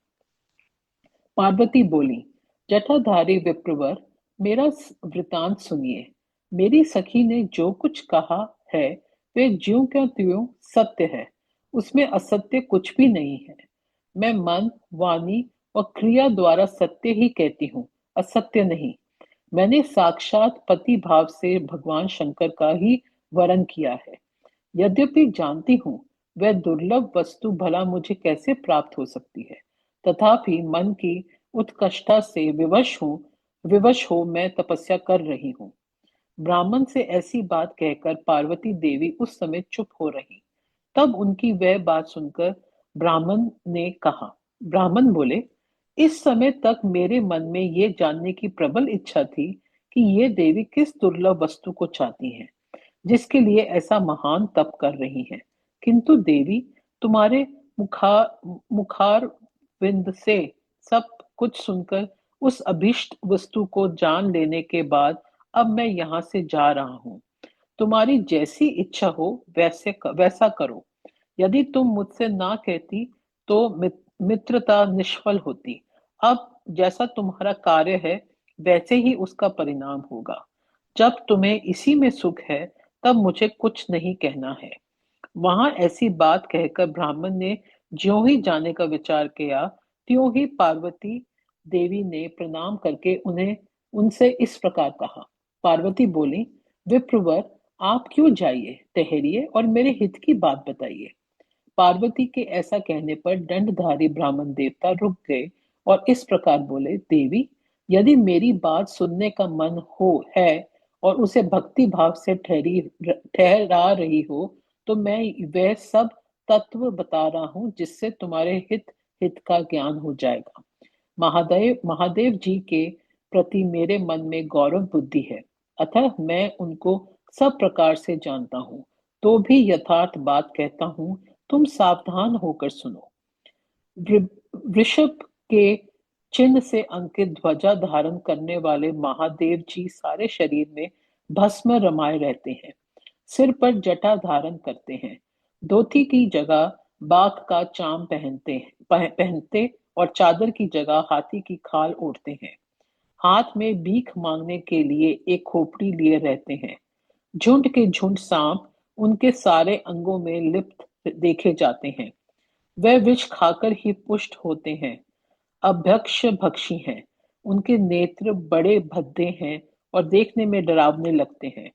पार्वती बोली, जटाधारी विप्रवर, मेरा वृतांत सुनिए। मेरी सखी ने जो कुछ कहा है वे ज्यों क्या त्यों सत्य है, उसमें असत्य कुछ भी नहीं है। मैं मन, वाणी और क्रिया द्वारा सत्य ही कहती हूँ, असत्य नहीं। मैंने साक्षात पति भाव से भगवान शंकर का ही वरण किया है। यद्यपि जानती हूँ वह दुर्लभ वस्तु भला मुझे कैसे प्राप्त हो सकती है, तथापि मन की उत्कष्टता से विवश हो मैं तपस्या कर रही हूँ। ब्राह्मण से ऐसी बात कहकर पार्वती देवी उस समय चुप हो रही। तब उनकी वह बात सुनकर ब्राह्मण बोले, इस समय तक मेरे मन में ये जानने की प्रबल इच्छा थी कि ये देवी किस दुर्लभ वस्तु को चाहती हैं, जिसके लिए ऐसा महान तप कर रही हैं। किंतु देवी, तुम्हारे मुखार विंद से सब कुछ सुनकर उस अभीष्ट वस्तु को जान लेने के बाद अब मैं यहाँ से जा रहा हूँ। तुम्हारी जैसी इच्छा हो वैसा करो। यदि तुम मुझसे ना कहती तो मित्रता निष्फल होती। अब जैसा तुम्हारा कार्य है वैसे ही उसका परिणाम होगा। जब तुम्हें इसी में सुख है तब मुझे कुछ नहीं कहना है। वहां ऐसी बात कहकर ब्राह्मण ने ज्यों ही जाने का विचार किया, त्यों ही पार्वती देवी ने प्रणाम करके उन्हें उनसे इस प्रकार कहा। पार्वती बोली, विप्रवर, आप क्यों जाइए, ठहरिए और मेरे हित की बात बताइए। पार्वती के ऐसा कहने पर दंडधारी ब्राह्मण देवता रुक गए और इस प्रकार बोले, देवी, यदि मेरी बात सुनने का मन हो है और उसे भक्ति भाव से ठहरा रही हो तो मैं वह सब तत्व बता रहा हूं जिससे तुम्हारे हित का ज्ञान हो जाएगा। महादेव महादेव जी के प्रति मेरे मन में गौरव बुद्धि है, अतः मैं उनको सब प्रकार से जानता हूँ। तो भी यथार्थ बात कहता हूँ, तुम सावधान होकर सुनो। वृषभ के चिन्ह से अंकित ध्वजा धारण करने वाले महादेव जी सारे शरीर में भस्म रमाए रहते हैं। सिर पर जटा धारण करते हैं। धोती की जगह बाघ का चाम पहनते और चादर की जगह हाथी की खाल ओढ़ते हैं। हाथ में भीख मांगने के लिए एक खोपड़ी लिए रहते हैं। झुंड के झुंड सांप उनके सारे अंगों में लिप्त देखे जाते हैं। वे विष खाकर ही पुष्ट होते हैं। अभक्ष्य भक्षी हैं। उनके नेत्र बड़े भद्दे हैं और देखने में डरावने लगते हैं।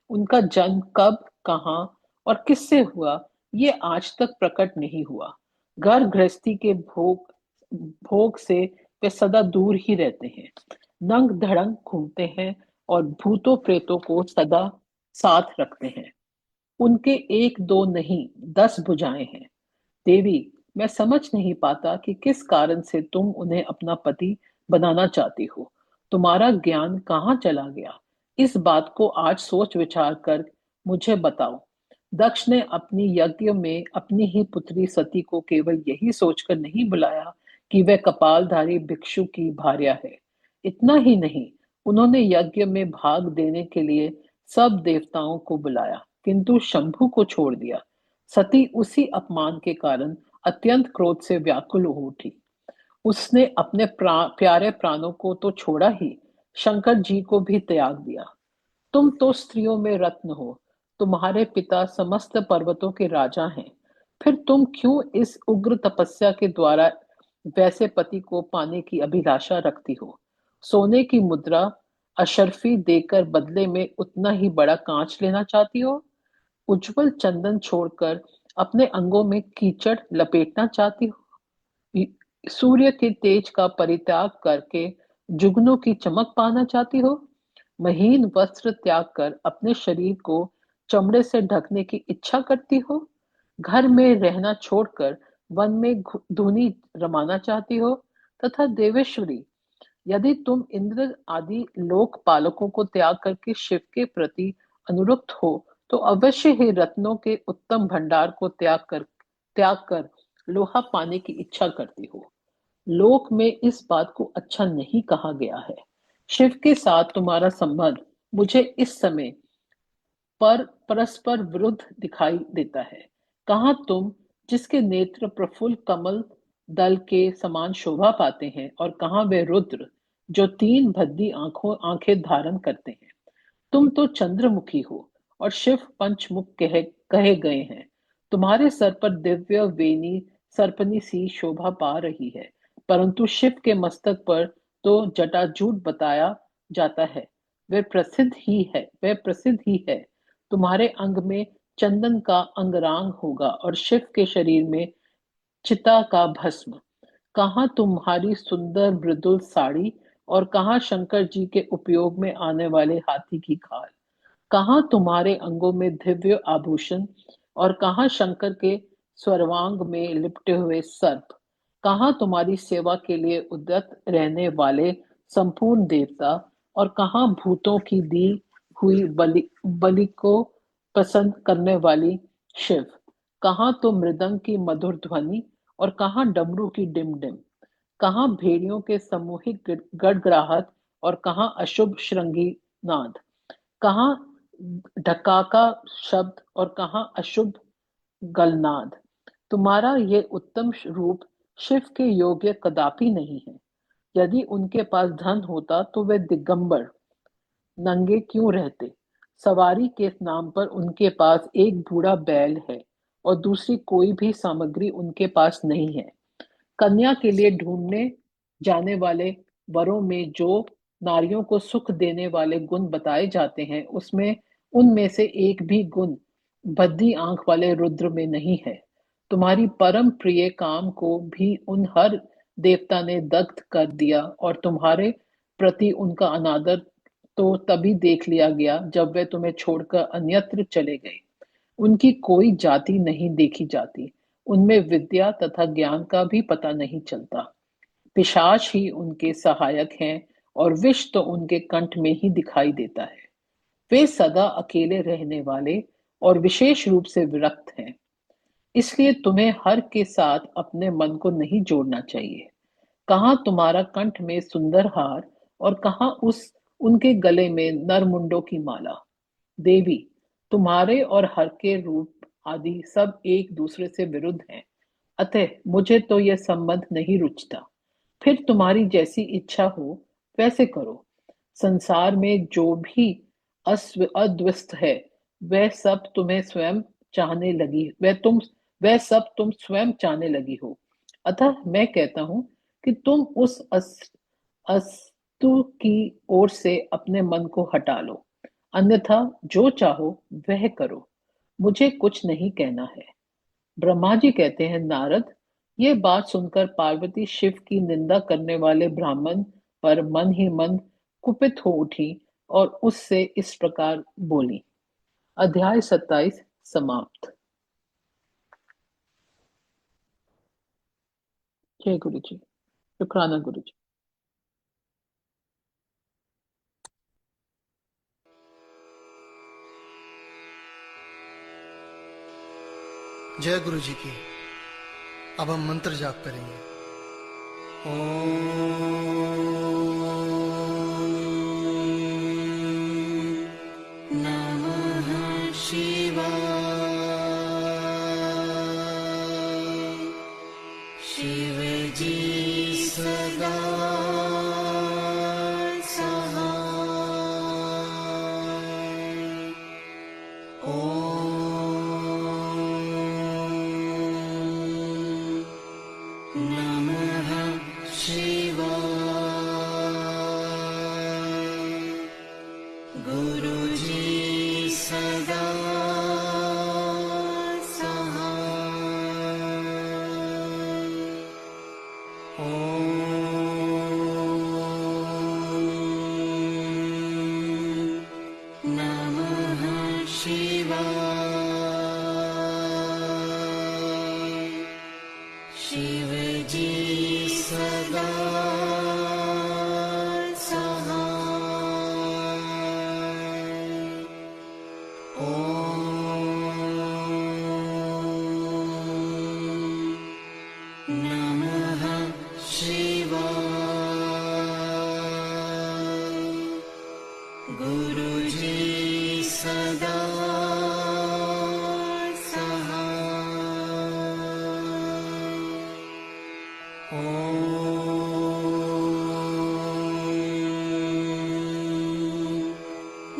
उनका जन्म कब, कहाँ और किससे हुआ, ये आज तक प्रकट नहीं हुआ। घर गृहस्थी के भोग से वे सदा दूर ही रहते हैं। नंग धड़ंग घूमते हैं और भूतों प्रेतों को सदा साथ रखते हैं। उनके एक दो नहीं 10 भुजाएं हैं। देवी, मैं समझ नहीं पाता कि किस कारण से तुम उन्हें अपना पति बनाना चाहती हो। तुम्हारा ज्ञान कहाँ चला गया? इस बात को आज सोच विचार कर मुझे बताओ। दक्ष ने अपनी यज्ञ में अपनी ही पुत्री सती को केवल यही सोचकर नहीं बुलाया कि वह कपालधारी भिक्षु की भार्या है। इतना ही नहीं, उन्होंने यज्ञ में भाग देने के लिए सब देवताओं को बुलाया, किंतु शंभु को छोड़ दिया। सती उसी अपमान के कारण अत्यंत क्रोध से व्याकुल हो उठी। उसने अपने प्यारे प्राणों को तो छोड़ा ही, शंकर जी को भी त्याग दिया। तुम तो स्त्रियों में रत्न हो। तुम्हारे पिता समस्त पर्वतों के राजा हैं। फिर तुम क्यों इस उग्र तपस्या के द्वारा वैसे पति को पाने की अभिलाषा रखती हो? सोने की मुद्रा अशर्फी देकर बदले में उतना ही बड़ा कांच लेना चाहती हो? उज्जवल चंदन छोड़कर अपने अंगों में कीचड़ लपेटना चाहती हो? सूर्य के तेज का परित्याग करके जुगनों की चमक पाना चाहती हो? महीन वस्त्र त्याग कर अपने शरीर को चमड़े से ढकने की इच्छा करती हो? घर में रहना छोड़कर वन में धूनी रमाना चाहती हो? तथा देवेश्वरी, यदि तुम इंद्र आदि लोक पालकों को त्याग करके शिव के प्रति अनुरक्त हो तो अवश्य ही रत्नों के उत्तम भंडार को त्याग कर लोहा पाने की इच्छा करती हो। लोक में इस बात को अच्छा नहीं कहा गया है। शिव के साथ तुम्हारा संबंध मुझे इस समय पर परस्पर विरुद्ध दिखाई देता है। कहाँ तुम, जिसके नेत्र प्रफुल्ल कमल दल के समान शोभा पाते हैं, और कहाँ वे रुद्र जो 3 भद्दी आंखें धारण करते हैं। तुम तो चंद्रमुखी हो और शिव पंचमुख कहे गए हैं। तुम्हारे सर पर दिव्य वेणी सर्पनी सी शोभा पा रही है, परंतु शिव के मस्तक पर तो जटाजूट बताया जाता है। वह प्रसिद्ध ही है। तुम्हारे अंग में चंदन का अंगरांग होगा और शिव के शरीर में चिता का भस्म। कहाँ तुम्हारी सुंदर मृदुल साड़ी और कहाँ शंकर जी के उपयोग में आने वाले हाथी की खाल। कहाँ तुम्हारे अंगों में दिव्य आभूषण और कहाँ शंकर के सर्वांग में लिपटे हुए सर्प। कहाँ तुम्हारी सेवा के लिए उद्यत रहने वाले संपूर्ण देवता और कहाँ भूतों की दी हुई बलि को पसंद करने वाली शिव। कहाँ तो मृदंग की मधुर ध्वनि और कहाँ डमरू की डिम डिम। कहाँ भेड़ियों के सामूहिक गड़गड़ाहट और कहाँ अशुभ श्रृंगी नाद। कहाँ ढकाका शब्द और कहाँ अशुभ गलनाद। तुम्हारा ये उत्तम रूप शिव के योग्य कदापि नहीं है। यदि उनके पास धन होता तो वे दिगंबर नंगे क्यों रहते। सवारी के नाम पर उनके पास एक बूढ़ा बैल है और दूसरी कोई भी सामग्री उनके पास नहीं है। कन्या के लिए ढूंढने जाने वाले वरों में जो नारियों को सुख देने वाले गुण बताए जाते हैं, उसमें उनमें से एक भी गुण भद्दी आंख वाले रुद्र में नहीं है। तुम्हारी परम प्रिय काम को भी उन हर देवता ने दग्ध कर दिया और तुम्हारे प्रति उनका अनादर तो तभी देख लिया गया जब वे तुम्हें छोड़कर अन्यत्र चले गए। उनकी कोई जाति नहीं देखी जाती, उनमें विद्या तथा ज्ञान का भी पता नहीं चलता। पिशाच ही उनके सहायक हैं और विष तो उनके कंठ में ही दिखाई देता है। वे सदा अकेले रहने वाले और विशेष रूप से विरक्त हैं। इसलिए तुम्हें हर के साथ अपने मन को नहीं जोड़ना चाहिए। कहाँ तुम्हारा कंठ में सुंदर हार और कहाँ उनके गले में नरमुंडों की माला। देवी, तुम्हारे और हर के रूप आदि सब एक दूसरे से विरुद्ध हैं, अतः मुझे तो यह संबंध नहीं रुचता। फिर तुम्हारी जैसी इच्छा हो वैसे करो। संसार में जो भी अद्वस्त है वह सब तुम्हें स्वयं चाहने लगी वह सब तुम स्वयं चाहने लगी हो। अतः मैं कहता हूं कि तुम उस अस्तु की ओर से अपने मन को हटा लो, अन्यथा जो चाहो वह करो, मुझे कुछ नहीं कहना है। ब्रह्मा जी कहते हैं, नारद, ये बात सुनकर पार्वती शिव की निंदा करने वाले ब्राह्मण पर मन ही मन कुपित हो उठी और उससे इस प्रकार बोली। अध्याय 27 समाप्त। जय गुरु जी। शुक्राना गुरु जी। जय गुरु जी की। अब हम मंत्र जाप करेंगे। नमः शिवाय। शिव जी सदा सहाय। नमः शिवाय। गुरुजी सदा सहाय। नमः शिवाय। शिव जी सदा सहाय। नमः शिवाय। गुरुजी सदा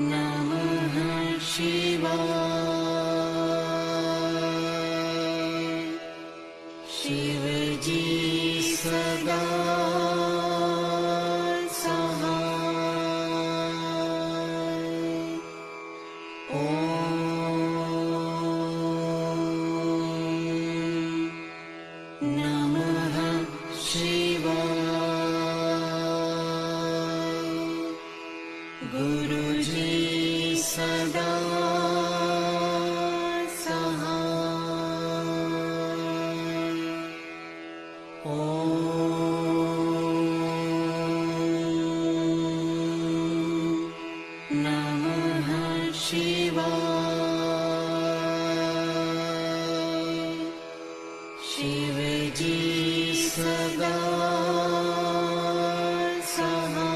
नमः शिवाय। शिव जी सदा सहाय। नमः शिवाय। गुरुजी सदा सहाय। नमः शिवाय। शिव जी सदा सहाय।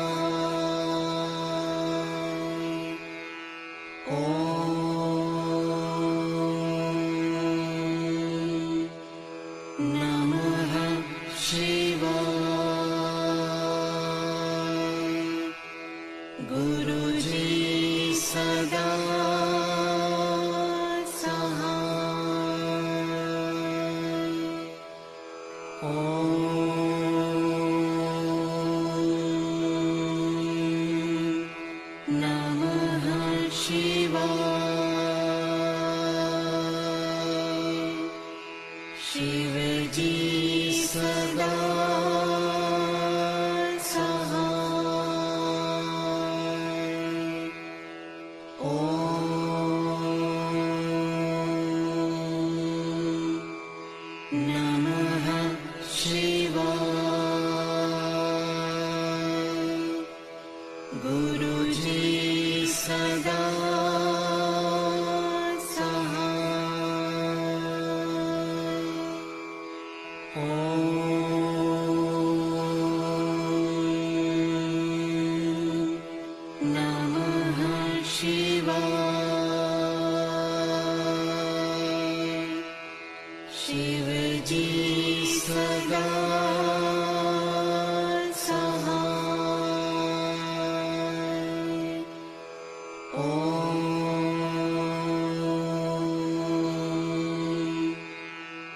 नमः शिवाय शिवजी सदा नमः शिवाय गुरुजी सदा सहाय नमः शिवाय शिवजी सदा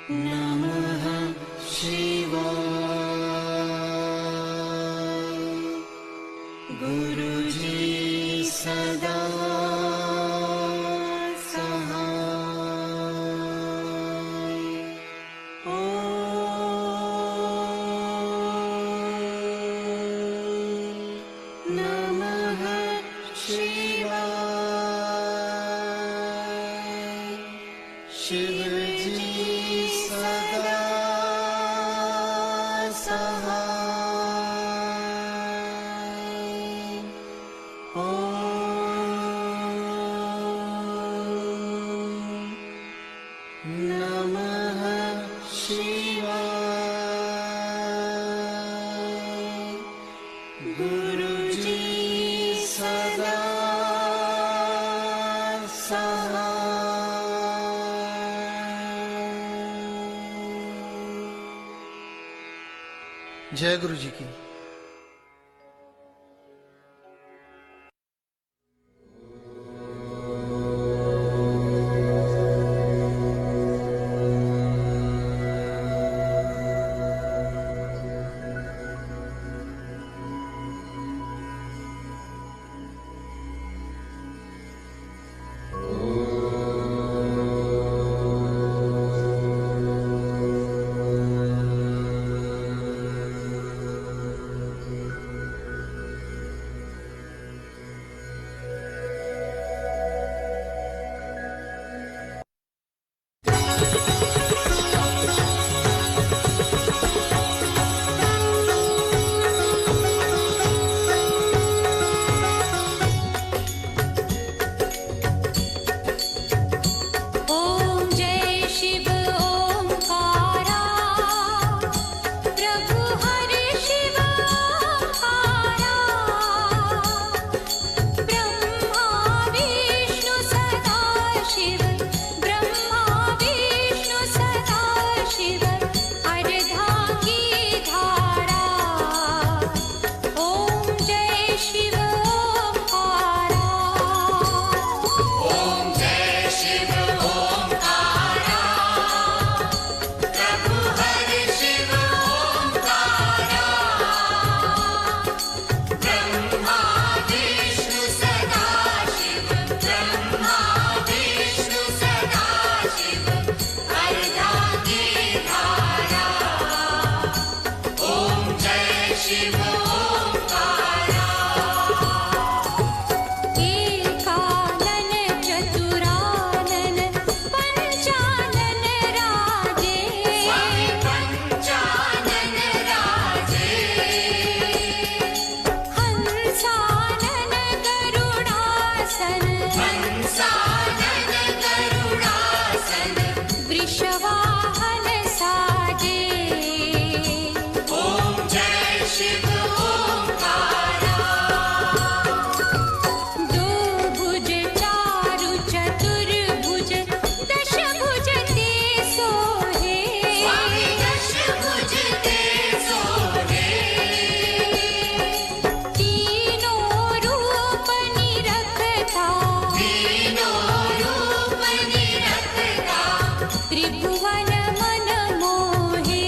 नमः शिवाय गुरुजी सदा नमः शिवाय शिवजी सदा सहाय नमः शिवाय गुरुजी सदा सहाय जय गुरु जी की। त्रिभुवन मन मोहे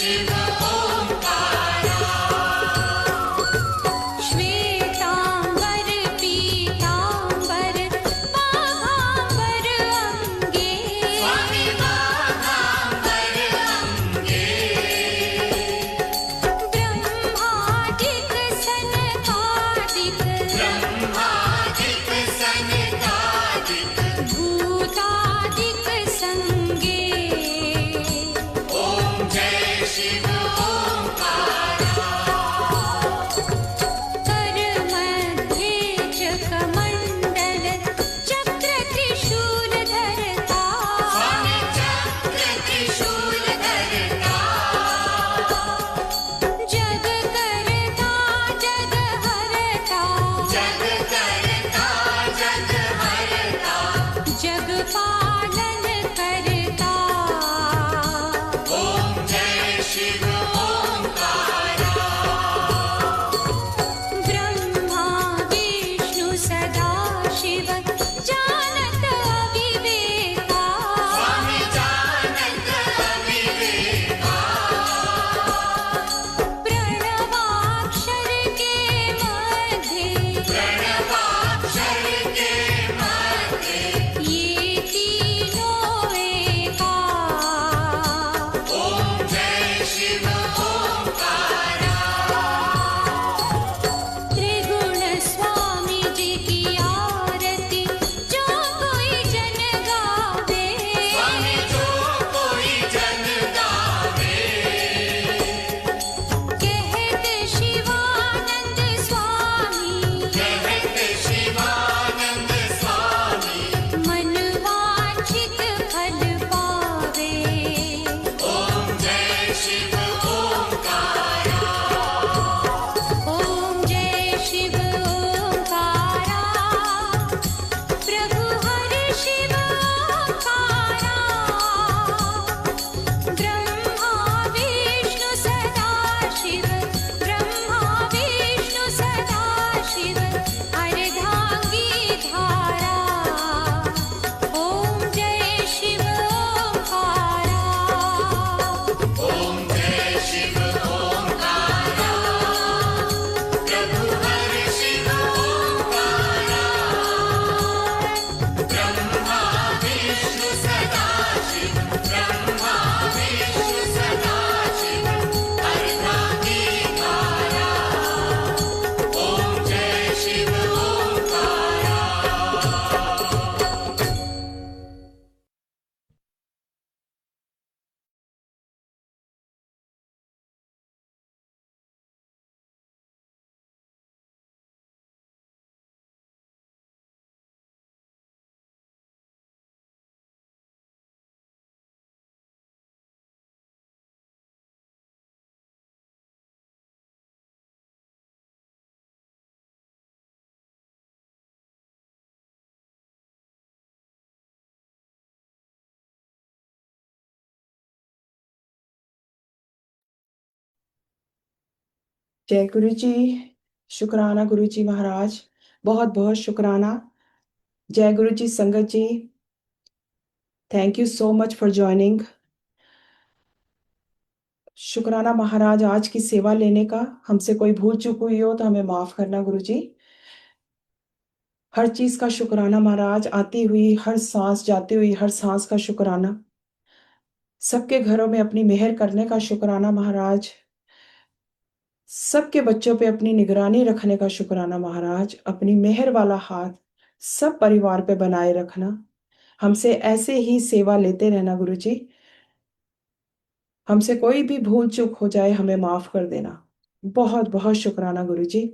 शिव ओंकारा श्वेतांबर पीतांबर बाघांबर अंगे स्वामी बाघांबर अंगे ब्रह्मादिक सनकादिक ब्रह्मादिक सनकादिक भूतादिक संगे ओम जय शिव ओंकारा कर मध्ये चकमंडल चक्र त्रिशूल धरता स्वामी चक्र त्रिशूल धरता जग करता जग हरता जग करता जग हरता जग पालन करता ओम जय शिव ओंकारा ब्रह्मा विष्णु सदा शिव जानत अविवेका स्वामी जानत अविवेका प्रणवाक्षर के मध्य प्रणवाक्षर के मध्य ये तीनों एका ओम जय शिव ओंकारा त्रिगुण स्वामी जी की आरती जो कोई जन गावे स्वामी जो कोई जन गावे कहत शिवानंद स्वामी कहत शिवानंद स्वामी मन वांछित फल पावे ओम जय शिव ओंकारा ओम जय शिव ओंकारा प्रभु हरि शिव ओंकारा ब्रह्मा विष्णु सदा शिव ब्रह्मा विष्णु सदा शिव अर्धांगी धारा ओम जय शिव ओंकारा ओम जय शिव ओंकारा प्रभु हरि शिव ओंकारा ब्रह्मा विष्णु सदा शिव ब्रह्मा विष्णु सदा शिव अर्धांगी धारा ओम जय शिव ओंकारा जय गुरु जी। शुक्राना गुरु जी महाराज, बहुत बहुत शुक्राना। जय गुरु जी संगत जी, thank you so much for joining. शुक्राना महाराज आज की सेवा लेने का। हमसे कोई भूल चूक हुई हो तो हमें माफ करना गुरु जी। हर चीज का शुक्राना महाराज, आती हुई हर सांस, जाती हुई हर सांस का शुक्राना। सबके घरों में अपनी मेहर करने का शुक्राना महाराज। सबके बच्चों पे अपनी निगरानी रखने का शुक्राना महाराज। अपनी मेहर वाला हाथ सब परिवार पे बनाए रखना। हमसे ऐसे ही सेवा लेते रहना गुरु जी। हमसे कोई भी भूल चूक हो जाए हमें माफ कर देना। बहुत बहुत शुक्राना Guru ji.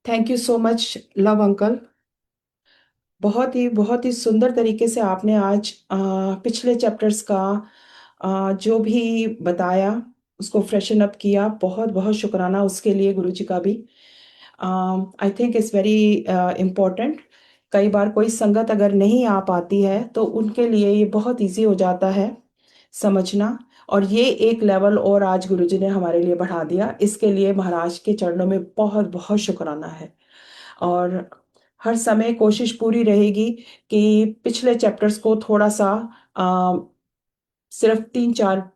Thank you so much love uncle. बहुत ही सुंदर तरीके से आपने आज पिछले चैप्टर्स का जो भी बताया उसको फ्रेशन अप किया। बहुत बहुत शुक्राना उसके लिए गुरु जी का भी। I think it's very important. कई बार कोई संगत अगर नहीं आ पाती है तो उनके लिए ये बहुत इजी हो जाता है समझना। और ये एक लेवल और आज गुरुजी ने हमारे लिए बढ़ा दिया। इसके लिए महाराज के चरणों में बहुत बहुत शुक्राना है। और हर समय कोशिश पूरी रहेगी कि पिछले चैप्टर्स को थोड़ा सा सिर्फ 3-4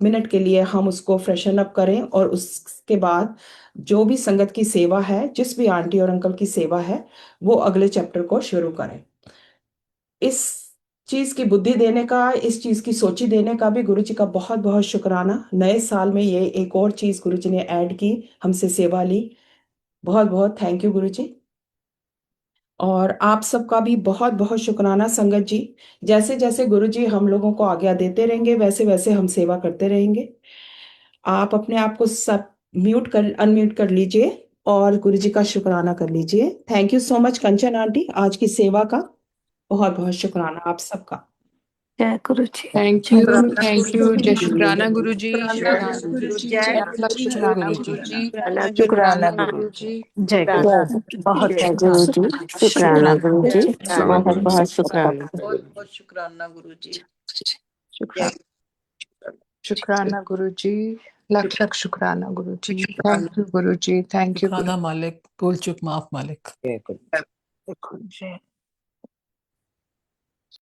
मिनट के लिए हम उसको फ्रेशन अप करें और उसके बाद जो भी संगत की सेवा है, जिस भी आंटी और अंकल की सेवा है, वो अगले चैप्टर को शुरू करें। इस चीज की बुद्धि देने का, इस चीज की सोची देने का भी गुरु जी का बहुत बहुत शुक्राना। नए साल में ये एक और चीज गुरु जी ने ऐड की, हमसे सेवा ली। बहुत बहुत थैंक यू गुरु जी। और आप सबका भी बहुत बहुत शुक्राना संगत जी। जैसे जैसे गुरु जी हम लोगों को आज्ञा देते रहेंगे, वैसे वैसे हम सेवा करते रहेंगे। आप अपने आप को सब अनम्यूट कर लीजिए और गुरु जी का शुक्राना कर लीजिए। Thank you so much Kanchan aunty, आज की सेवा का बहुत बहुत शुक्राना आप सबका। जय गुरु जी। थैंक यू जय शुक्राना गुरु जी, शुक्राना गुरु जी, लाख शुक्राना गुरु जी, शुक्राना गुरु जी, जय गुरु जी। बहुत जय गुरु जी, शुक्राना गुरु जी, बहुत बहुत शुक्राना। बहुत बहुत शुक्राना गुरु जी। शुक्राना शुक्राना गुरु जी, लाख लाख शुक्राना Guru ji. Thank you Guru ji, thank you शुक्राना मालिक, भूल चूक माफ मालिक। जय गुरु जी।